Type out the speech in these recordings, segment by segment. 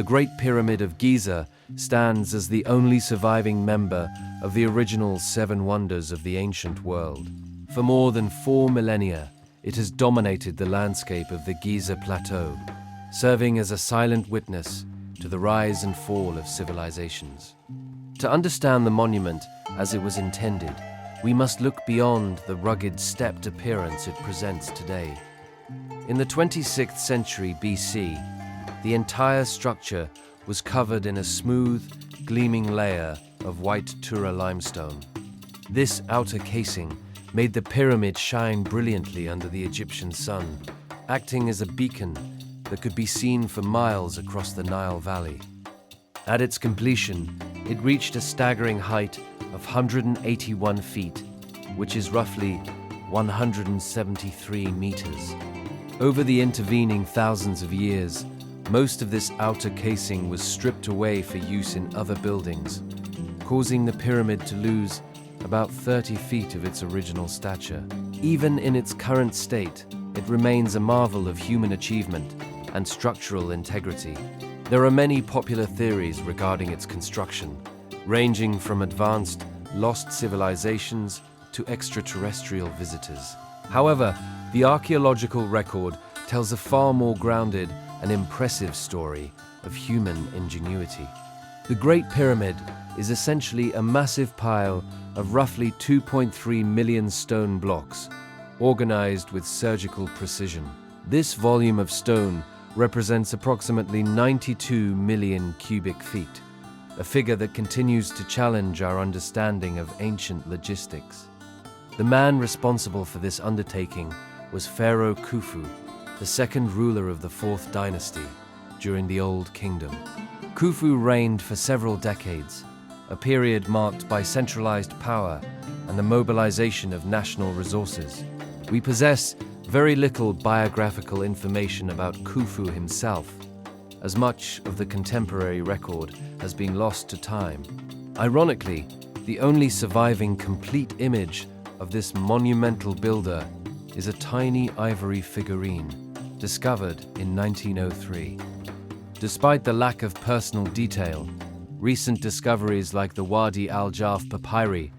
The Great Pyramid of Giza stands as the only surviving member of the original 7 wonders of the ancient world. For more than 4 millennia, it has dominated the landscape of the Giza Plateau, serving as a silent witness to the rise and fall of civilizations. To understand the monument as it was intended, we must look beyond the rugged, stepped appearance it presents today. In the 26th century BC, the entire structure was covered in a smooth, gleaming layer of white Tura limestone. This outer casing made the pyramid shine brilliantly under the Egyptian sun, acting as a beacon that could be seen for miles across the Nile Valley. At its completion, it reached a staggering height of 181 feet, which is roughly 173 meters. Over the intervening thousands of years, most of this outer casing was stripped away for use in other buildings, causing the pyramid to lose about 30 feet of its original stature. Even in its current state, it remains a marvel of human achievement and structural integrity. There are many popular theories regarding its construction, ranging from advanced, lost civilizations to extraterrestrial visitors. However, the archaeological record tells a far more grounded and impressive story of human ingenuity. The Great Pyramid is essentially a massive pile of roughly 2.3 million stone blocks, organized with surgical precision. This volume of stone represents approximately 92 million cubic feet, a figure that continues to challenge our understanding of ancient logistics. The man responsible for this undertaking was Pharaoh Khufu, the second ruler of the 4th dynasty during the Old Kingdom. Khufu reigned for several decades, a period marked by centralized power and the mobilization of national resources. We possess very little biographical information about Khufu himself, as much of the contemporary record has been lost to time. Ironically, the only surviving complete image of this monumental builder is a tiny ivory figurine discovered in 1903. Despite the lack of personal detail, recent discoveries like the Wadi al-Jarf papyri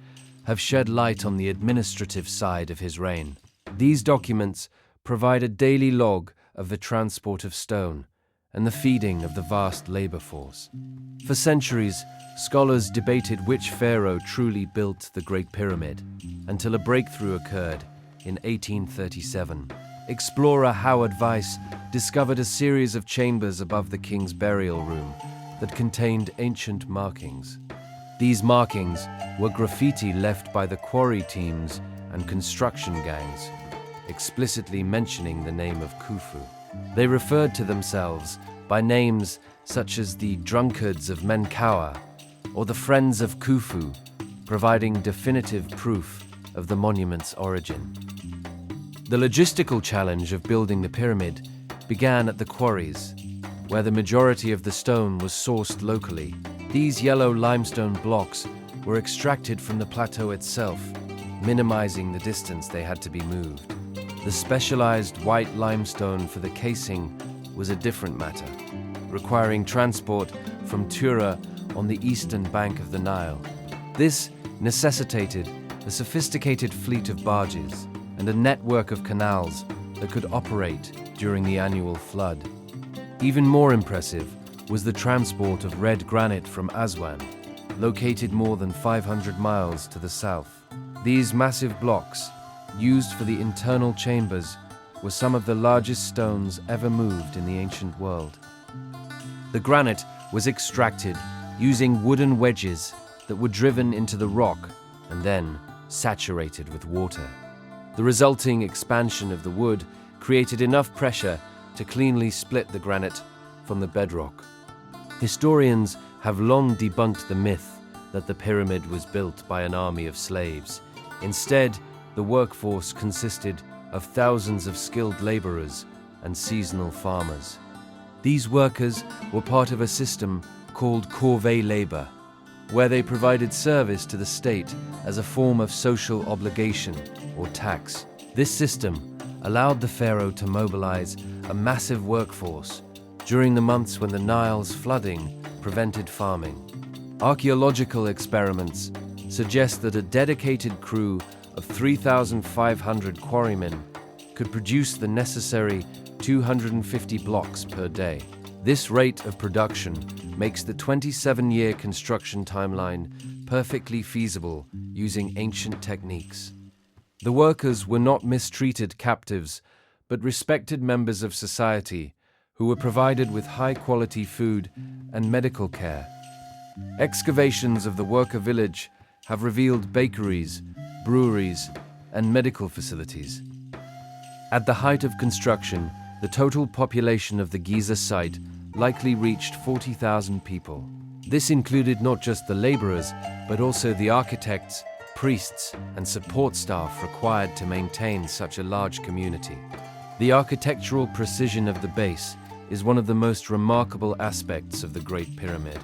have shed light on the administrative side of his reign. These documents provide a daily log of the transport of stone and the feeding of the vast labor force. For centuries, scholars debated which pharaoh truly built the Great Pyramid, until a breakthrough occurred in 1837. Explorer Howard Weiss discovered a series of chambers above the king's burial room that contained ancient markings. These markings were graffiti left by the quarry teams and construction gangs, explicitly mentioning the name of Khufu. They referred to themselves by names such as the Drunkards of Menkaure or the Friends of Khufu, providing definitive proof of the monument's origin. The logistical challenge of building the pyramid began at the quarries, where the majority of the stone was sourced locally. These yellow limestone blocks were extracted from the plateau itself, minimizing the distance they had to be moved. The specialized white limestone for the casing was a different matter, requiring transport from Tura on the eastern bank of the Nile. This necessitated a sophisticated fleet of barges and a network of canals that could operate during the annual flood. Even more impressive was the transport of red granite from Aswan, located more than 500 miles to the south. These massive blocks, used for the internal chambers, were some of the largest stones ever moved in the ancient world. The granite was extracted using wooden wedges that were driven into the rock and then saturated with water. The resulting expansion of the wood created enough pressure to cleanly split the granite from the bedrock. Historians have long debunked the myth that the pyramid was built by an army of slaves. Instead, the workforce consisted of thousands of skilled laborers and seasonal farmers. These workers were part of a system called corvée labor, where they provided service to the state as a form of social obligation or tax. This system allowed the pharaoh to mobilize a massive workforce during the months when the Nile's flooding prevented farming. Archaeological experiments suggest that a dedicated crew of 3,500 quarrymen could produce the necessary 250 blocks per day. This rate of production makes the 27-year construction timeline perfectly feasible using ancient techniques. The workers were not mistreated captives, but respected members of society who were provided with high-quality food and medical care. Excavations of the worker village have revealed bakeries, breweries, and medical facilities. At the height of construction, the total population of the Giza site likely reached 40,000 people. This included not just the laborers, but also the architects, priests, and support staff required to maintain such a large community. The architectural precision of the base is one of the most remarkable aspects of the Great Pyramid.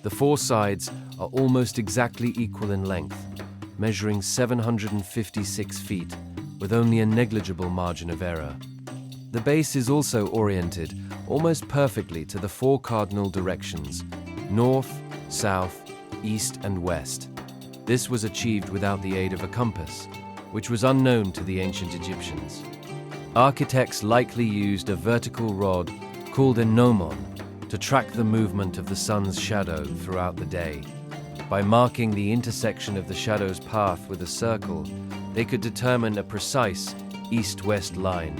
The four sides are almost exactly equal in length, measuring 756 feet, with only a negligible margin of error. The base is also oriented almost perfectly to the four cardinal directions: north, south, east, and west. This was achieved without the aid of a compass, which was unknown to the ancient Egyptians. Architects likely used a vertical rod called a gnomon to track the movement of the sun's shadow throughout the day. By marking the intersection of the shadow's path with a circle, they could determine a precise east-west line.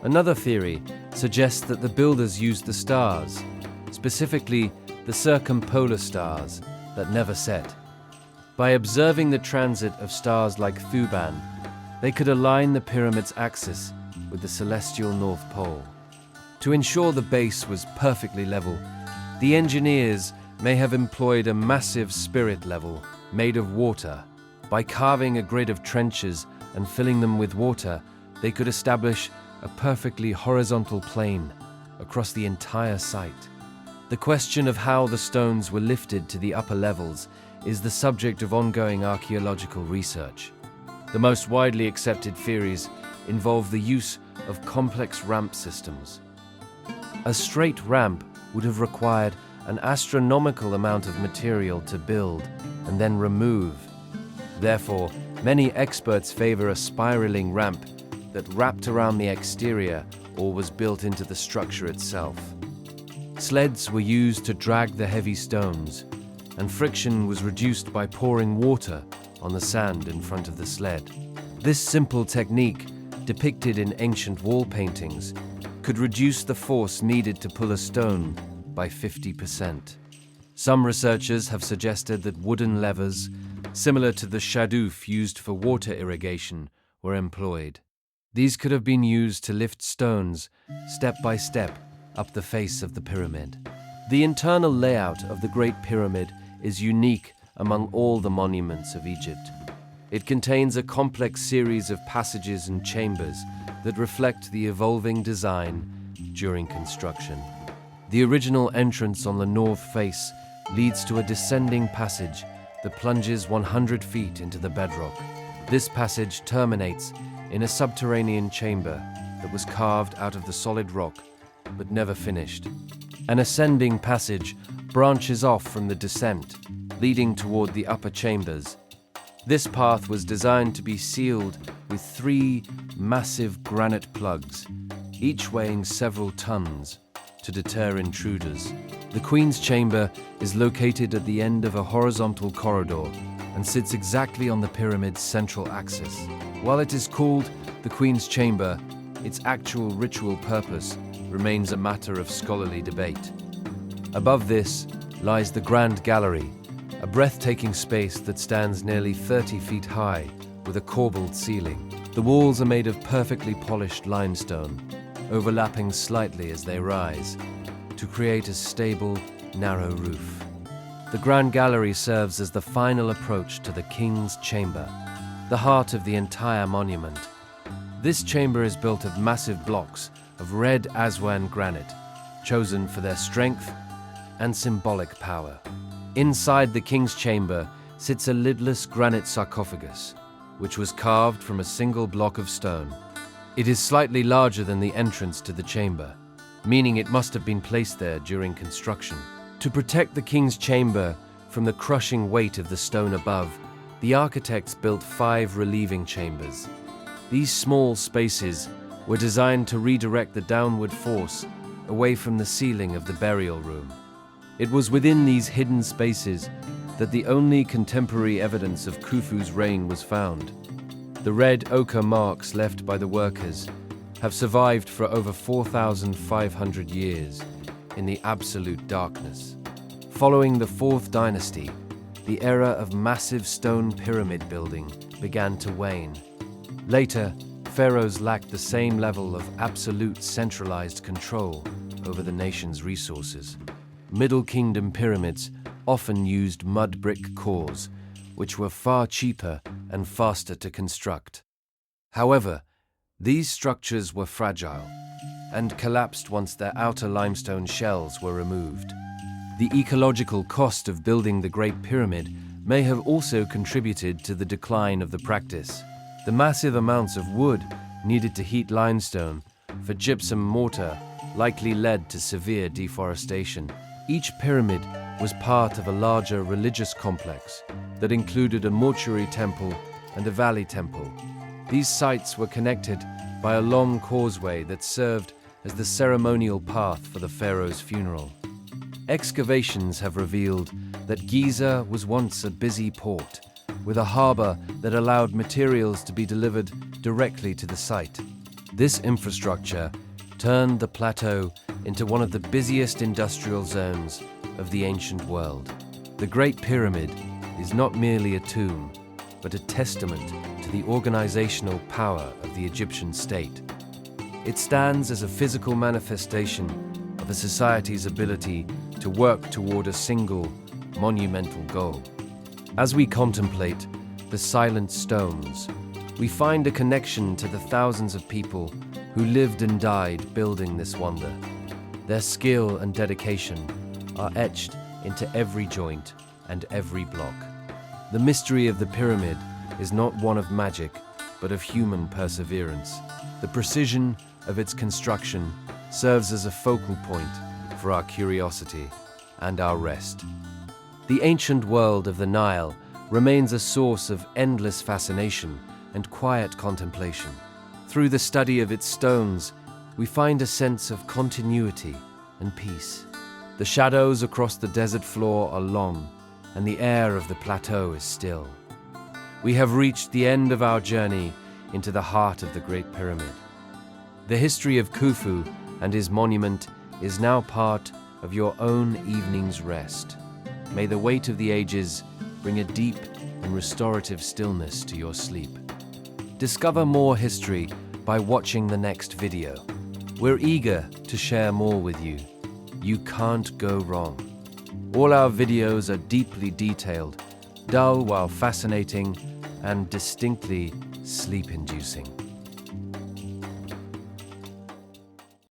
Another theory suggests that the builders used the stars, specifically the circumpolar stars that never set. By observing the transit of stars like Thuban, they could align the pyramid's axis with the celestial North Pole. To ensure the base was perfectly level, the engineers may have employed a massive spirit level made of water. By carving a grid of trenches and filling them with water, they could establish a perfectly horizontal plane across the entire site. The question of how the stones were lifted to the upper levels is the subject of ongoing archaeological research. The most widely accepted theories involve the use of complex ramp systems. A straight ramp would have required an astronomical amount of material to build and then remove. Therefore, many experts favor a spiraling ramp that wrapped around the exterior or was built into the structure itself. Sleds were used to drag the heavy stones, and friction was reduced by pouring water on the sand in front of the sled. This simple technique, depicted in ancient wall paintings, could reduce the force needed to pull a stone by 50%. Some researchers have suggested that wooden levers, similar to the shadoof used for water irrigation, were employed. These could have been used to lift stones, step by step, up the face of the pyramid. The internal layout of the Great Pyramid is unique among all the monuments of Egypt. It contains a complex series of passages and chambers that reflect the evolving design during construction. The original entrance on the north face leads to a descending passage that plunges 100 feet into the bedrock. This passage terminates in a subterranean chamber that was carved out of the solid rock, but never finished. An ascending passage branches off from the descent, leading toward the upper chambers. This path was designed to be sealed with 3 massive granite plugs, each weighing several tons, to deter intruders. The Queen's Chamber is located at the end of a horizontal corridor and sits exactly on the pyramid's central axis. While it is called the Queen's Chamber, its actual ritual purpose remains a matter of scholarly debate. Above this lies the Grand Gallery, a breathtaking space that stands nearly 30 feet high with a corbelled ceiling. The walls are made of perfectly polished limestone, overlapping slightly as they rise, to create a stable, narrow roof. The Grand Gallery serves as the final approach to the King's Chamber, the heart of the entire monument. This chamber is built of massive blocks of red Aswan granite, chosen for their strength and symbolic power. Inside the King's Chamber sits a lidless granite sarcophagus, which was carved from a single block of stone. It is slightly larger than the entrance to the chamber, meaning it must have been placed there during construction. To protect the king's chamber from the crushing weight of the stone above, the architects built 5 relieving chambers. These small spaces were designed to redirect the downward force away from the ceiling of the burial room. It was within these hidden spaces that the only contemporary evidence of Khufu's reign was found. The red ochre marks left by the workers have survived for over 4,500 years in the absolute darkness. Following the 4th dynasty, the era of massive stone pyramid building began to wane. Later, pharaohs lacked the same level of absolute centralized control over the nation's resources. Middle Kingdom pyramids often used mud brick cores, which were far cheaper and faster to construct. However, these structures were fragile and collapsed once their outer limestone shells were removed. The ecological cost of building the Great Pyramid may have also contributed to the decline of the practice. The massive amounts of wood needed to heat limestone for gypsum mortar likely led to severe deforestation. Each pyramid was part of a larger religious complex that included a mortuary temple and a valley temple. These sites were connected by a long causeway that served as the ceremonial path for the pharaoh's funeral. Excavations have revealed that Giza was once a busy port, with a harbor that allowed materials to be delivered directly to the site. This infrastructure turned the plateau into one of the busiest industrial zones of the ancient world. The Great Pyramid is not merely a tomb, but a testament to the organizational power of the Egyptian state. It stands as a physical manifestation of a society's ability to work toward a single, monumental goal. As we contemplate the silent stones, we find a connection to the thousands of people who lived and died building this wonder. Their skill and dedication are etched into every joint and every block. The mystery of the pyramid is not one of magic, but of human perseverance. The precision of its construction serves as a focal point for our curiosity and our rest. The ancient world of the Nile remains a source of endless fascination and quiet contemplation. Through the study of its stones, we find a sense of continuity and peace. The shadows across the desert floor are long, and the air of the plateau is still. We have reached the end of our journey into the heart of the Great Pyramid. The history of Khufu and his monument is now part of your own evening's rest. May the weight of the ages bring a deep and restorative stillness to your sleep. Discover more history by watching the next video. We're eager to share more with you. You can't go wrong. All our videos are deeply detailed, dull while fascinating, and distinctly sleep-inducing.